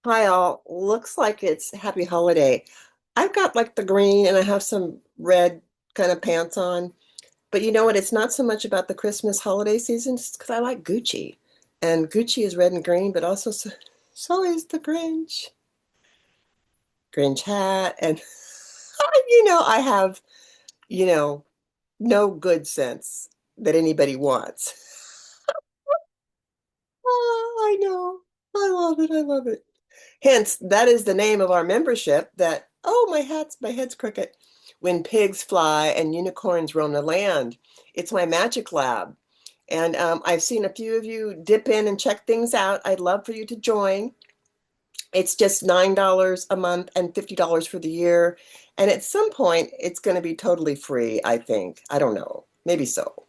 Hi all. Looks like it's happy holiday. I've got like the green and I have some red kind of pants on. But you know what? It's not so much about the Christmas holiday season, just because I like Gucci. And Gucci is red and green, but also so is the Grinch. Grinch hat. And I have, you know, no good sense that anybody wants. Oh, I know. I love it. I love it. Hence, that is the name of our membership that, oh, my head's crooked. When pigs fly and unicorns roam the land. It's my magic lab. And I've seen a few of you dip in and check things out. I'd love for you to join. It's just $9 a month and $50 for the year. And at some point, it's going to be totally free, I think. I don't know. Maybe so.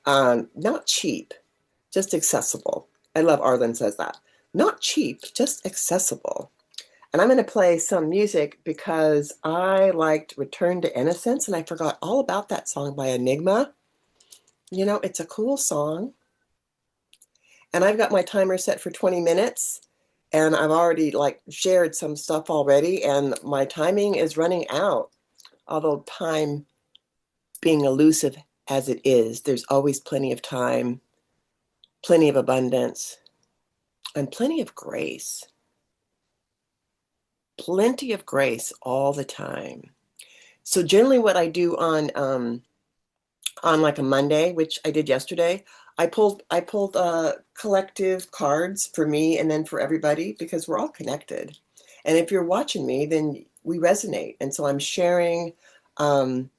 Not cheap, just accessible. I love Arlen says that. Not cheap, just accessible. And I'm going to play some music because I liked Return to Innocence and I forgot all about that song by Enigma. It's a cool song. And I've got my timer set for 20 minutes and I've already like shared some stuff already and my timing is running out. Although time being elusive as it is, there's always plenty of time, plenty of abundance, and plenty of grace. Plenty of grace all the time. So generally what I do on like a Monday, which I did yesterday, I pulled collective cards for me and then for everybody because we're all connected. And if you're watching me, then we resonate. And so I'm sharing um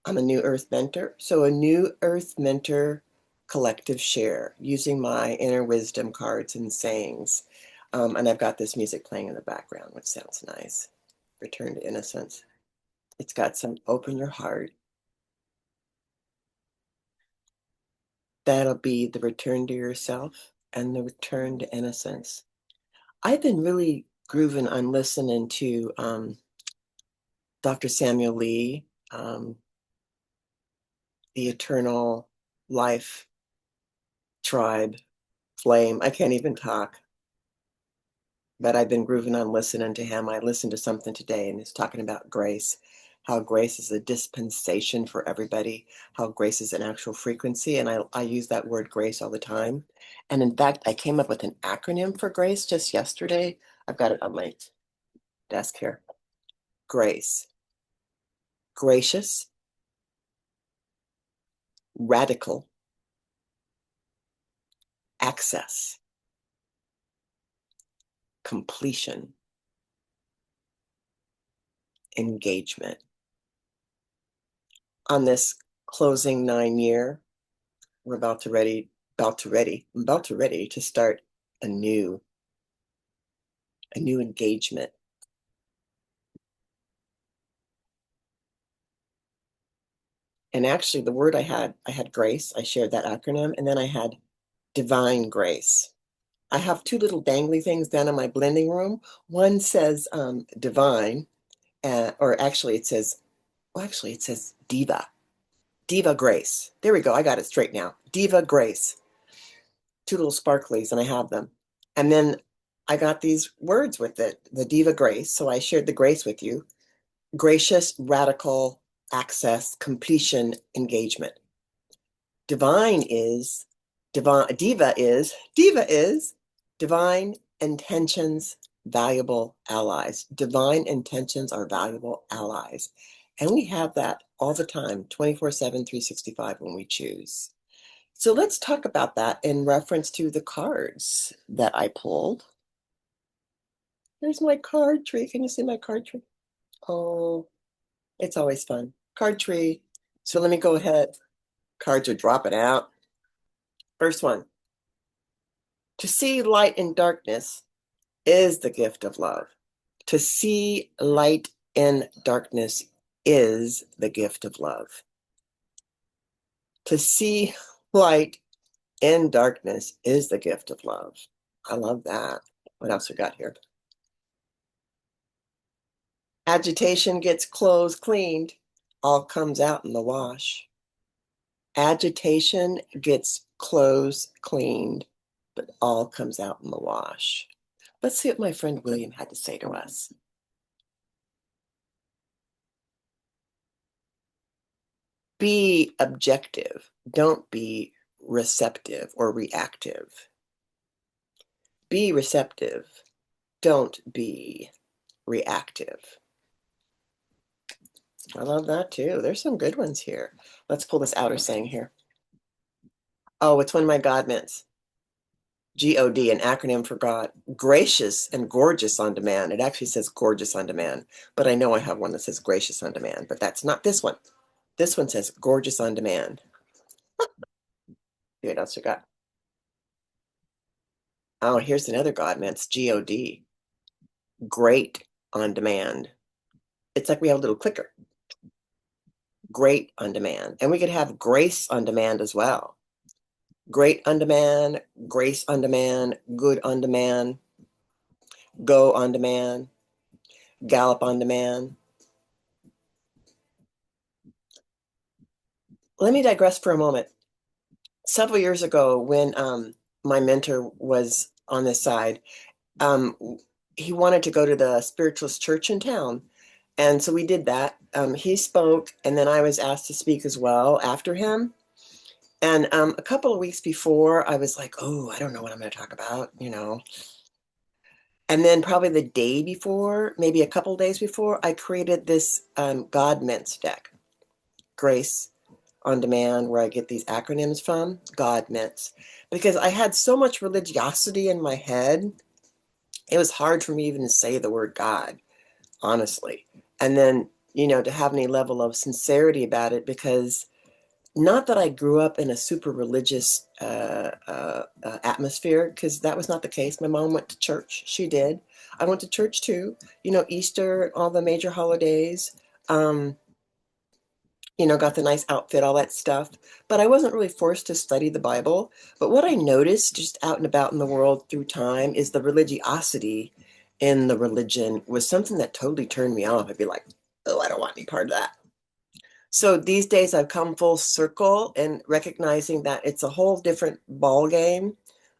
I'm a new earth mentor. So a new earth mentor collective share using my inner wisdom cards and sayings. And I've got this music playing in the background, which sounds nice. Return to innocence. It's got some open your heart. That'll be the return to yourself and the return to innocence. I've been really grooving on listening to Dr. Samuel Lee, the Eternal Life Tribe Flame. I can't even talk, but I've been grooving on listening to him. I listened to something today and he's talking about grace, how grace is a dispensation for everybody, how grace is an actual frequency. And I use that word grace all the time. And in fact, I came up with an acronym for grace just yesterday. I've got it on my desk here. Grace, gracious, radical, access, completion, engagement. On this closing 9 year, we're about to ready to start a new, a new engagement. And actually the word I had grace, I shared that acronym, and then I had divine grace. I have two little dangly things down in my blending room. One says divine, or actually it says, well, actually it says diva, diva grace. There we go. I got it straight now. Diva grace. Two little sparklies, and I have them. And then I got these words with it, the diva grace. So I shared the grace with you. Gracious, radical, access, completion, engagement. Divine is diva is divine intentions, valuable allies. Divine intentions are valuable allies. And we have that all the time, 24/7, 365 when we choose. So let's talk about that in reference to the cards that I pulled. There's my card tree. Can you see my card tree? Oh, it's always fun. Card tree. So let me go ahead. Cards are dropping out. First one. To see light in darkness is the gift of love. To see light in darkness is the gift of love. To see light in darkness is the gift of love. I love that. What else we got here? Agitation gets clothes cleaned, all comes out in the wash. Agitation gets clothes cleaned, but all comes out in the wash. Let's see what my friend William had to say to us. Be objective. Don't be receptive or reactive. Be receptive. Don't be reactive. I love that too. There's some good ones here. Let's pull this outer saying here. Oh, it's one of my God mints. God, an acronym for God. Gracious and gorgeous on demand. It actually says gorgeous on demand, but I know I have one that says gracious on demand, but that's not this one. This one says gorgeous on demand. See what else we got? Oh, here's another God mint. It's God. Great on demand. It's like we have a little clicker. Great on demand. And we could have grace on demand as well. Great on demand, grace on demand, good on demand, go on demand, gallop on demand. Let me digress for a moment. Several years ago, when my mentor was on this side, um, he wanted to go to the spiritualist church in town. And so we did that. He spoke, and then I was asked to speak as well after him. And a couple of weeks before, I was like, oh, I don't know what I'm going to talk about, you know. And then probably the day before, maybe a couple of days before, I created this God Mints deck, Grace on Demand, where I get these acronyms from, God Mints. Because I had so much religiosity in my head, it was hard for me even to say the word God, honestly. And then, you know, to have any level of sincerity about it, because not that I grew up in a super religious atmosphere, because that was not the case. My mom went to church. She did. I went to church too. You know, Easter, all the major holidays. Um, you know, got the nice outfit, all that stuff. But I wasn't really forced to study the Bible. But what I noticed just out and about in the world through time is the religiosity in the religion was something that totally turned me off. I'd be like, oh, I don't want any part of that. So these days I've come full circle and recognizing that it's a whole different ball game.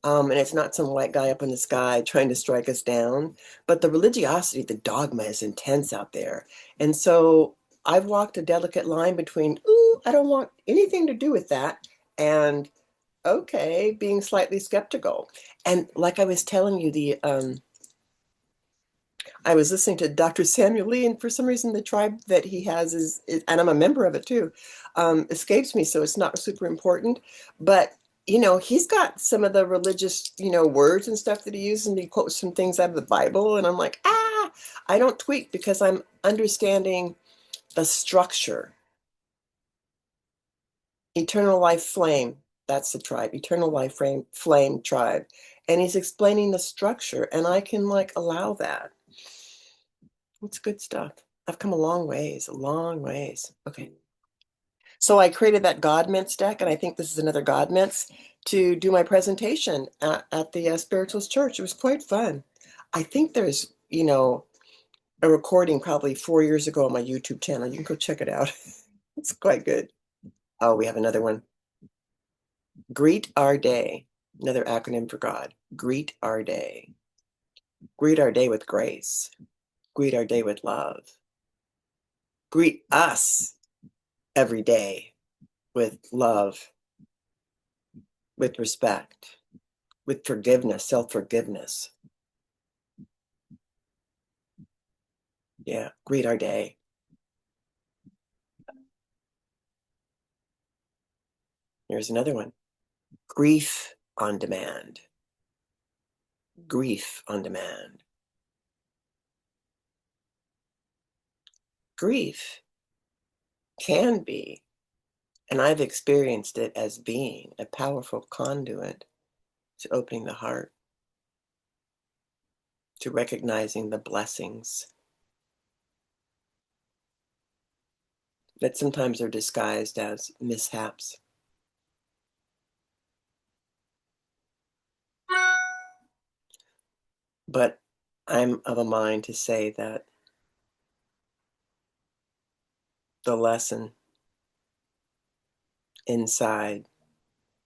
And it's not some white guy up in the sky trying to strike us down, but the religiosity, the dogma is intense out there. And so I've walked a delicate line between, ooh, I don't want anything to do with that, and okay, being slightly skeptical. And like I was telling you, I was listening to Dr. Samuel Lee, and for some reason, the tribe that he has and I'm a member of it too, escapes me. So it's not super important. But, you know, he's got some of the religious, you know, words and stuff that he uses, and he quotes some things out of the Bible. And I'm like, I don't tweak because I'm understanding the structure. Eternal Life Flame, that's the tribe, Eternal Life Flame tribe. And he's explaining the structure, and I can like allow that. It's good stuff. I've come a long ways, a long ways. Okay. So I created that God Mints deck, and I think this is another God Mints to do my presentation at the Spiritualist Church. It was quite fun. I think there's, you know, a recording probably 4 years ago on my YouTube channel. You can go check it out. It's quite good. Oh, we have another one. Greet our day. Another acronym for God. Greet our day. Greet our day with grace. Greet our day with love. Greet us every day with love, with respect, with forgiveness, self-forgiveness. Yeah, greet our day. Here's another one. Grief on demand. Grief on demand. Grief can be, and I've experienced it as being, a powerful conduit to opening the heart, to recognizing the blessings that sometimes are disguised as mishaps. But I'm of a mind to say that the lesson inside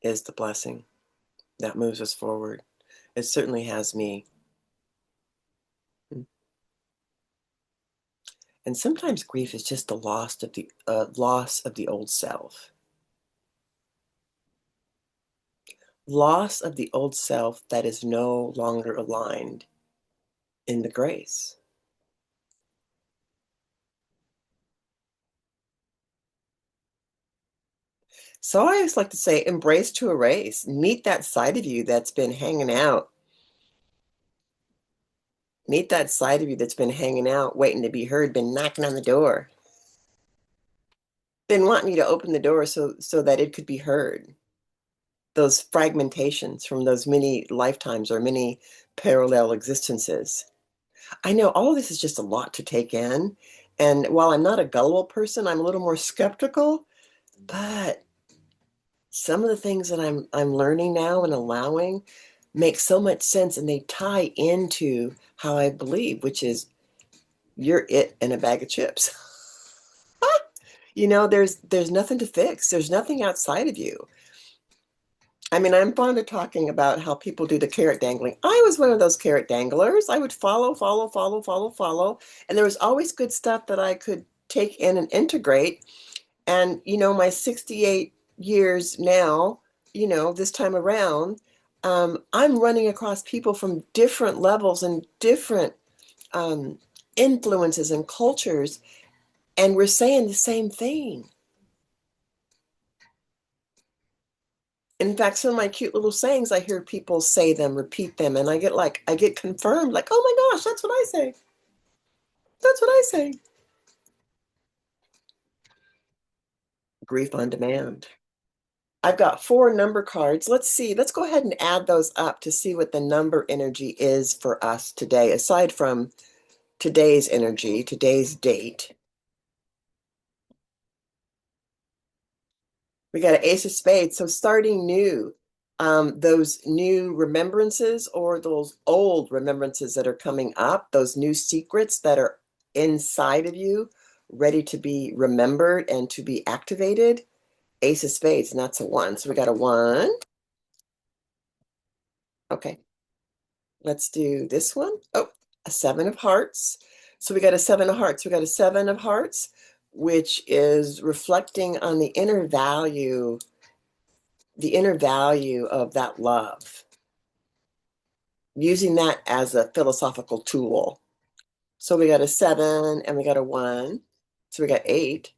is the blessing that moves us forward. It certainly has me. And sometimes grief is just the loss of the old self. Loss of the old self that is no longer aligned in the grace. So I always like to say, embrace to erase. Meet that side of you that's been hanging out. Meet that side of you that's been hanging out, waiting to be heard, been knocking on the door, been wanting you to open the door so that it could be heard. Those fragmentations from those many lifetimes or many parallel existences. I know all of this is just a lot to take in. And while I'm not a gullible person, I'm a little more skeptical, but some of the things that I'm learning now and allowing make so much sense and they tie into how I believe, which is you're it in a bag of chips. There's nothing to fix. There's nothing outside of you. I mean, I'm fond of talking about how people do the carrot dangling. I was one of those carrot danglers. I would follow, follow, follow, follow, follow. And there was always good stuff that I could take in and integrate. And, my 68 years now, this time around, I'm running across people from different levels and different um, influences and cultures, and we're saying the same thing. In fact, some of my cute little sayings, I hear people say them, repeat them, and I get confirmed, like, oh my gosh, that's what I say. That's what I say. Grief on demand. I've got 4 number cards. Let's see. Let's go ahead and add those up to see what the number energy is for us today, aside from today's energy, today's date. We got an Ace of Spades. So starting new, those new remembrances or those old remembrances that are coming up, those new secrets that are inside of you, ready to be remembered and to be activated. Ace of Spades, and that's a 1. So we got a 1. Okay, let's do this one. Oh, a 7 of hearts. So we got a 7 of hearts. We got a 7 of hearts, which is reflecting on the inner value of that love, using that as a philosophical tool. So we got a 7 and we got a 1. So we got 8.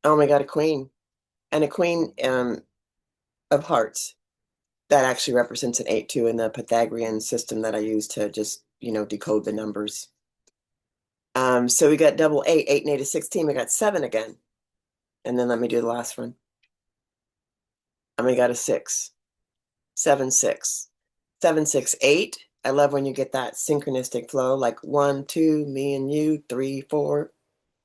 Oh, we got a queen and a queen of hearts. That actually represents an 8 too in the Pythagorean system that I use to just, decode the numbers. So we got double 8, 8 and 8 is 16. We got 7 again. And then let me do the last one. And we got a 6. 7, 6. 7, 6, 8. I love when you get that synchronistic flow, like 1, 2, me and you, 3, 4.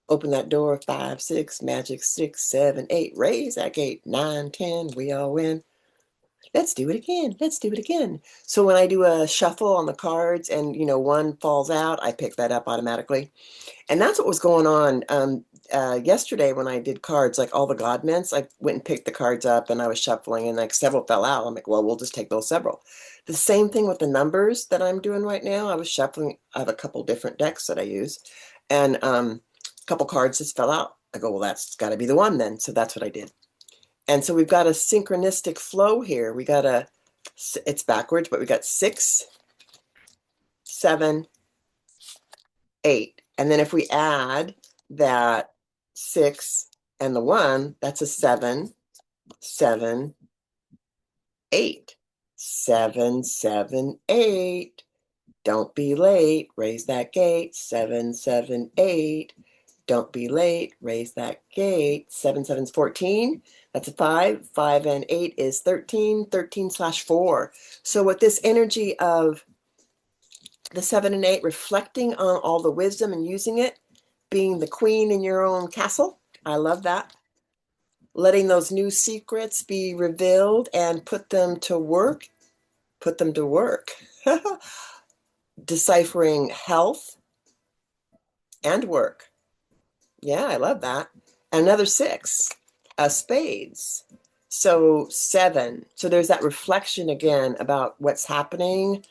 Open that door, 5, 6, magic 6, 7, 8. Raise that gate, 9, 10. We all win. Let's do it again. Let's do it again. So when I do a shuffle on the cards and, one falls out, I pick that up automatically. And that's what was going on yesterday when I did cards, like all the God mints. I went and picked the cards up and I was shuffling and like several fell out. I'm like, well, we'll just take those several. The same thing with the numbers that I'm doing right now. I was shuffling. I have a couple different decks that I use, and a couple cards just fell out. I go, well, that's got to be the one then. So that's what I did. And so we've got a synchronistic flow here. It's backwards, but we got 6, 7, 8. And then if we add that 6 and the 1, that's a 7, 7, 8. 7, 7, 8. Don't be late. Raise that gate. 7, 7, 8. Don't be late. Raise that gate. 7, 7 is 14. That's a 5. 5 and 8 is 13. 13/4. So with this energy of the 7 and 8, reflecting on all the wisdom and using it, being the queen in your own castle. I love that. Letting those new secrets be revealed and put them to work. Put them to work. Deciphering health and work. Yeah, I love that. Another 6, spades. So 7. So there's that reflection again about what's happening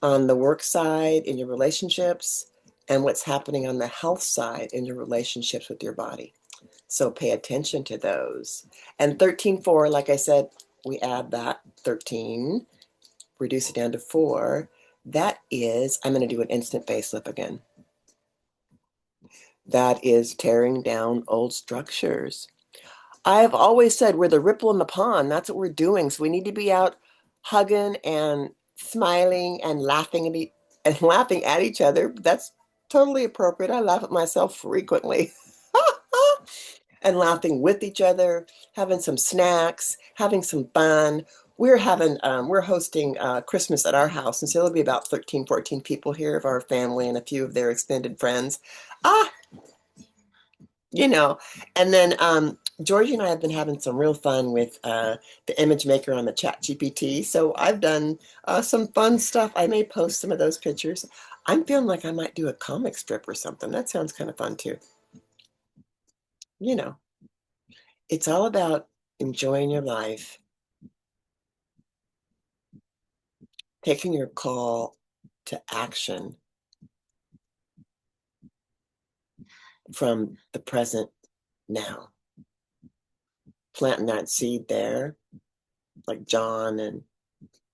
on the work side in your relationships and what's happening on the health side in your relationships with your body. So pay attention to those. And 13.4, like I said, we add that 13, reduce it down to 4. That is, I'm going to do an instant facelift again. That is tearing down old structures. I've always said we're the ripple in the pond. That's what we're doing. So we need to be out hugging and smiling and laughing at each other. That's totally appropriate. I laugh at myself frequently. And laughing with each other, having some snacks, having some fun. We're hosting Christmas at our house, and so there'll be about 13, 14 people here of our family and a few of their extended friends. Ah, you know, and then Georgie and I have been having some real fun with the image maker on the Chat GPT. So I've done some fun stuff. I may post some of those pictures. I'm feeling like I might do a comic strip or something. That sounds kind of fun too. You know, it's all about enjoying your life, taking your call to action from the present now, planting that seed there, like John and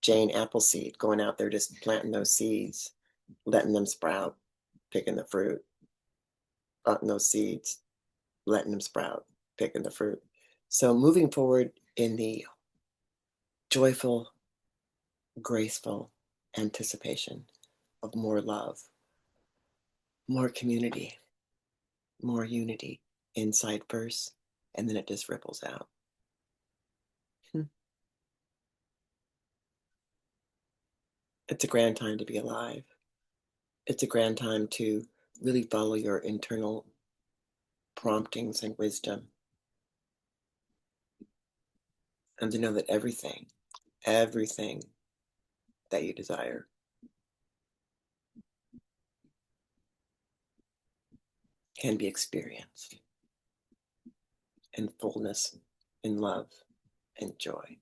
Jane Appleseed going out there just planting those seeds, letting them sprout, picking the fruit, planting those seeds, letting them sprout, picking the fruit. So moving forward in the joyful, graceful anticipation of more love, more community, more unity inside first, and then it just ripples out. It's a grand time to be alive. It's a grand time to really follow your internal promptings and wisdom, and to know that everything that you desire can be experienced in fullness, in love, and joy.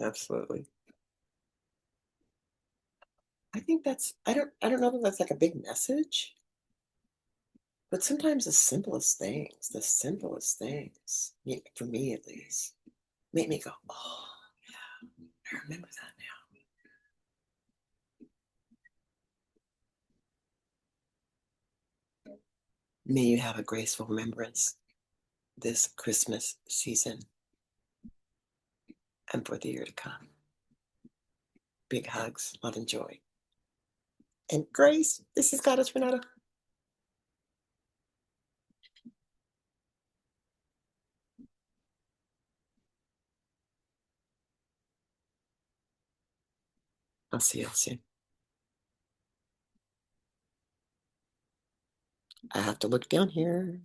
Absolutely. I think I don't know that that's like a big message, but sometimes the simplest things, for me at least, make me go, oh, yeah, I remember that now. May you have a graceful remembrance this Christmas season and for the year to come. Big hugs, love, and joy. And grace, this is Goddess Renata. I'll see you soon. I have to look down here.